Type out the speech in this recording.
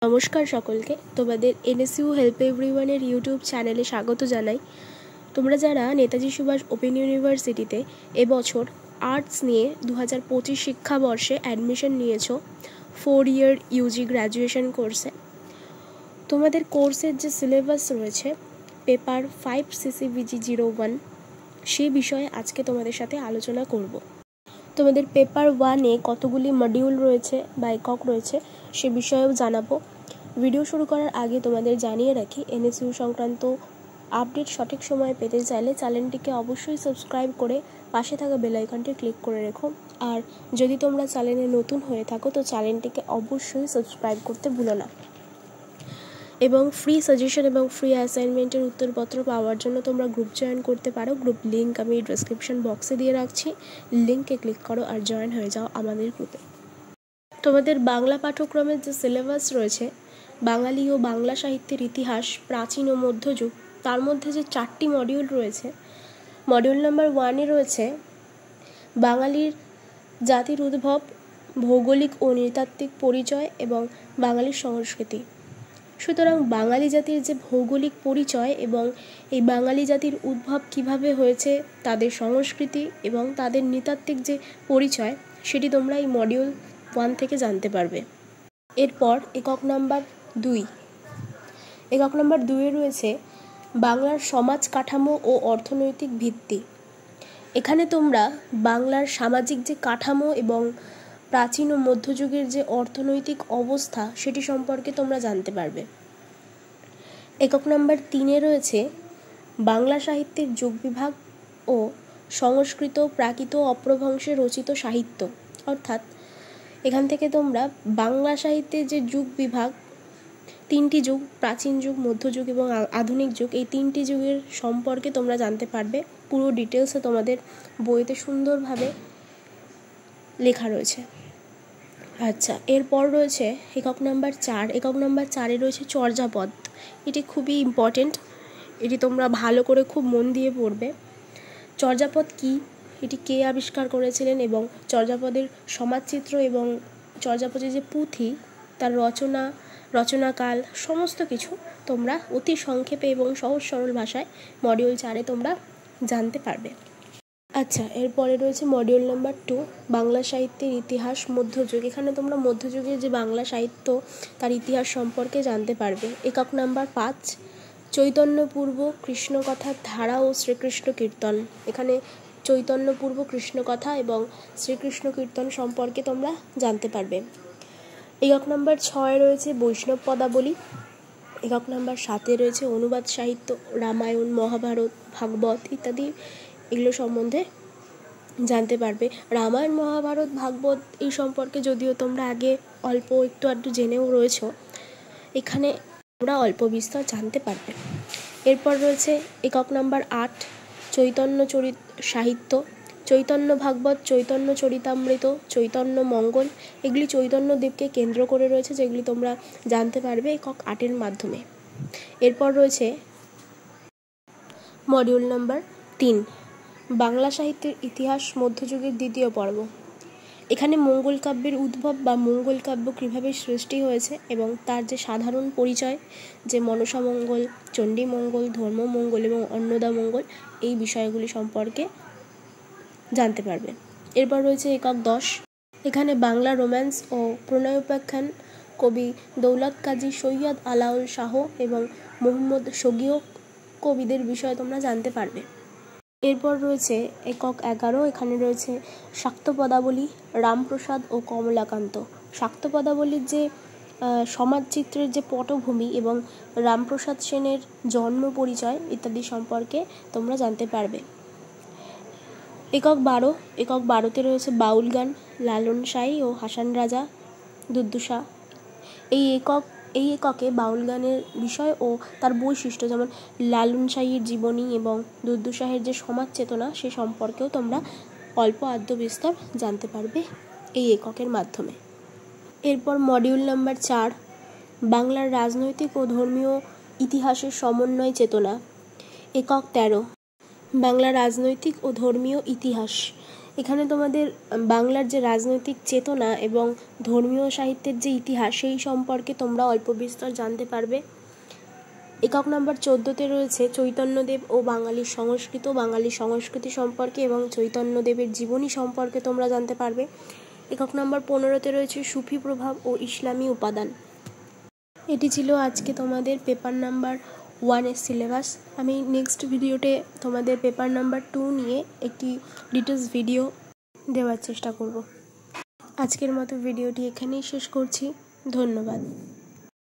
নমস্কার সকলকে, তোমাদের এনএসইউ হেল্প এভরিওয়ানের ইউটিউব চ্যানেলে স্বাগত জানাই। তোমরা যারা নেতাজি সুভাষ ওপেন ইউনিভার্সিটিতে এবছর আর্টস নিয়ে 2025 শিক্ষাবর্ষে অ্যাডমিশন নিয়েছো 4 ইয়ার ইউজি গ্র্যাজুয়েশন কোর্সে, তোমাদের কোর্সের যে সিলেবাস রয়েছে পেপার 5 CCVG 01 সেই বিষয়ে আজকে তোমাদের সাথে আলোচনা করব। তোমাদের পেপার 1-এ কতগুলি মডিউল রয়েছে বা একক রয়েছে সে বিষয়েও জানাবো। ভিডিও শুরু করার আগে তোমাদের জানিয়ে রাখি, এনএসইউ সংক্রান্ত আপডেট সঠিক সময়ে পেতে চাইলে চ্যানেলটিকে অবশ্যই সাবস্ক্রাইব করে পাশে থাকা বেল আইকনটি ক্লিক করে রেখো। আর যদি তোমরা চ্যানেলে নতুন হয়ে থাকো তো চ্যানেলটিকে অবশ্যই সাবস্ক্রাইব করতে ভুলো না। এবং ফ্রি সাজেশন এবং ফ্রি অ্যাসাইনমেন্টের উত্তরপত্র পাওয়ার জন্য তোমরা গ্রুপ জয়েন করতে পারো। গ্রুপ লিঙ্ক আমি ডেসক্রিপশন বক্সে দিয়ে রাখছি, লিঙ্কে ক্লিক করো আর জয়েন হয়ে যাও আমাদের গ্রুপে। তোমাদের বাংলা পাঠ্যক্রমের যে সিলেবাস রয়েছে, বাঙালি ও বাংলা সাহিত্যের ইতিহাস, প্রাচীন ও মধ্যযুগ, তার মধ্যে যে 4টি মডিউল রয়েছে, মডিউল নাম্বার 1-এ রয়েছে বাঙালির জাতির উদ্ভব, ভৌগোলিক ও নৃতাত্ত্বিক পরিচয় এবং বাঙালির সংস্কৃতি। সুতরাং বাঙালি জাতির যে ভৌগোলিক পরিচয় এবং এই বাঙালি জাতির উদ্ভব কিভাবে হয়েছে, তাদের সংস্কৃতি এবং তাদের নৃতাত্ত্বিক যে পরিচয়, সেটি তোমরা এই মডিউল 1 থেকে জানতে পারবে। এরপর একক নাম্বার 2, একক নাম্বার 2-এ রয়েছে বাংলার সমাজ কাঠামো ও অর্থনৈতিক ভিত্তি। এখানে তোমরা বাংলার সামাজিক যে কাঠামো এবং প্রাচীন ও মধ্যযুগের যে অর্থনৈতিক অবস্থা সেটি সম্পর্কে তোমরা জানতে পারবে। একক নাম্বার 3-এ রয়েছে বাংলা সাহিত্যের যুগ বিভাগ ও সংস্কৃত, প্রাকৃত, অপ্রভ্রংশে রচিত সাহিত্য। অর্থাৎ এখান থেকে তোমরা বাংলা সাহিত্যের যে যুগ বিভাগ, 3টি যুগ, প্রাচীন যুগ, মধ্যযুগ এবং আধুনিক যুগ, এই 3টি যুগের সম্পর্কে তোমরা জানতে পারবে। পুরো ডিটেলসে তোমাদের বইতে সুন্দরভাবে লেখা রয়েছে। আচ্ছা, এরপর রয়েছে একক নাম্বার 4। একক নাম্বার 4-এ রয়েছে চর্যাপদ। এটি খুবই ইম্পর্টেন্ট, এটি তোমরা ভালো করে খুব মন দিয়ে পড়বে। চর্যাপদ কি, এটি কে আবিষ্কার করেছিলেন এবং চর্যাপদের সমাজচিত্র এবং চর্যাপদের যে পুঁথি, তার রচনাকাল সমস্ত কিছু তোমরা অতি সংক্ষেপে এবং সহজ সরল ভাষায় মডিউল 4-এ তোমরা জানতে পারবে। আচ্ছা, এরপরে রয়েছে মডিউল নাম্বার 2, বাংলা সাহিত্যের ইতিহাস, মধ্যযুগ। এখানে তোমরা মধ্যযুগের যে বাংলা সাহিত্য তার ইতিহাস সম্পর্কে জানতে পারবে। একক নাম্বার 5, চৈতন্যপূর্ব কৃষ্ণকথার ধারা ও শ্রীকৃষ্ণ কীর্তন। এখানে চৈতন্যপূর্ব কৃষ্ণকথা এবং শ্রীকৃষ্ণ কীর্তন সম্পর্কে তোমরা জানতে পারবে। একক নাম্বার 6-এ রয়েছে বৈষ্ণব পদাবলী। একক নাম্বার 7-এ রয়েছে অনুবাদ সাহিত্য, রামায়ণ, মহাভারত, ভাগবত ইত্যাদি, এগুলো সম্বন্ধে জানতে পারবে। রামায়ণ, মহাভারত, ভাগবত এই সম্পর্কে যদিও তোমরা আগে অল্প একটু আধটু জেনেও রয়েছো, এখানে তোমরা অল্প বিস্তর জানতে পারবে। এরপর রয়েছে একক নাম্বার 8, চৈতন্য চরিত সাহিত্য, চৈতন্য ভাগবত, চৈতন্য চরিতামৃত, চৈতন্য মঙ্গল, এগুলি চৈতন্যদেবকে কেন্দ্র করে রয়েছে, যেগুলি তোমরা জানতে পারবে একক 8-এর মাধ্যমে। এরপর রয়েছে মডিউল নাম্বার 3, বাংলা সাহিত্যের ইতিহাস, মধ্যযুগের 2য় পর্ব। এখানে মঙ্গল কাব্যের উদ্ভব বা মঙ্গল কাব্য কীভাবে সৃষ্টি হয়েছে এবং তার যে সাধারণ পরিচয়, যে মনসা মঙ্গল, চণ্ডী মঙ্গল, ধর্মমঙ্গল এবং অন্নদা মঙ্গল, এই বিষয়গুলি সম্পর্কে জানতে পারবে। এরপর রয়েছে একক 10, এখানে বাংলা রোম্যান্স ও প্রণয়োপাখ্যান, কবি দৌলত কাজী, সৈয়দ আলাউল শাহ এবং মোহাম্মদ শগীয় কবিদের বিষয়ে তোমরা জানতে পারবে। এরপর রয়েছে একক 11, এখানে রয়েছে শাক্ত পদাবলী, রামপ্রসাদ ও কমলাকান্ত। শাক্ত পদাবলীর যে সমাজচিত্রের যে পটভূমি এবং রামপ্রসাদ সেনের জন্ম পরিচয় ইত্যাদি সম্পর্কে তোমরা জানতে পারবে। একক 12, একক 12-তে রয়েছে বাউল গান, লালন সাঁই ও হাসান রাজা দুদ্দুসা। এই এককে বাউল গানের বিষয় ও তার বৈশিষ্ট্য, যেমন লালন সাঁইয়ের জীবনী এবং দুদ্দু শাহের যে সমাজ চেতনা, সে সম্পর্কেও তোমরা অল্প আদ্য বিস্তর জানতে পারবে এই এককের মাধ্যমে। এরপর মডিউল নাম্বার 4, বাংলার রাজনৈতিক ও ধর্মীয় ইতিহাসের সমন্বয় চেতনা। একক 13, বাংলা রাজনৈতিক ও ধর্মীয় ইতিহাস। এখানে তোমাদের বাংলার যে রাজনৈতিক চেতনা এবং ধর্মীয় সাহিত্যের যে ইতিহাস সেই সম্পর্কে তোমরা অল্প বিস্তর জানতে পারবে। একক নম্বর 14তে রয়েছে চৈতন্যদেব ও বাঙালির সংস্কৃতি সম্পর্কে এবং চৈতন্যদেবের জীবনী সম্পর্কে তোমরা জানতে পারবে। একক নম্বর 15তে রয়েছে সুফি প্রভাব ও ইসলামী উপাদান। এটি ছিল আজকে তোমাদের পেপার নাম্বার 1-এর সিলেবাস। আমি নেক্সট ভিডিওতে তোমাদের পেপার নাম্বার 2 নিয়ে একটি ডিটেলস ভিডিও দেওয়ার চেষ্টা করব। আজকের মতো ভিডিওটি এখানেই শেষ করছি। ধন্যবাদ।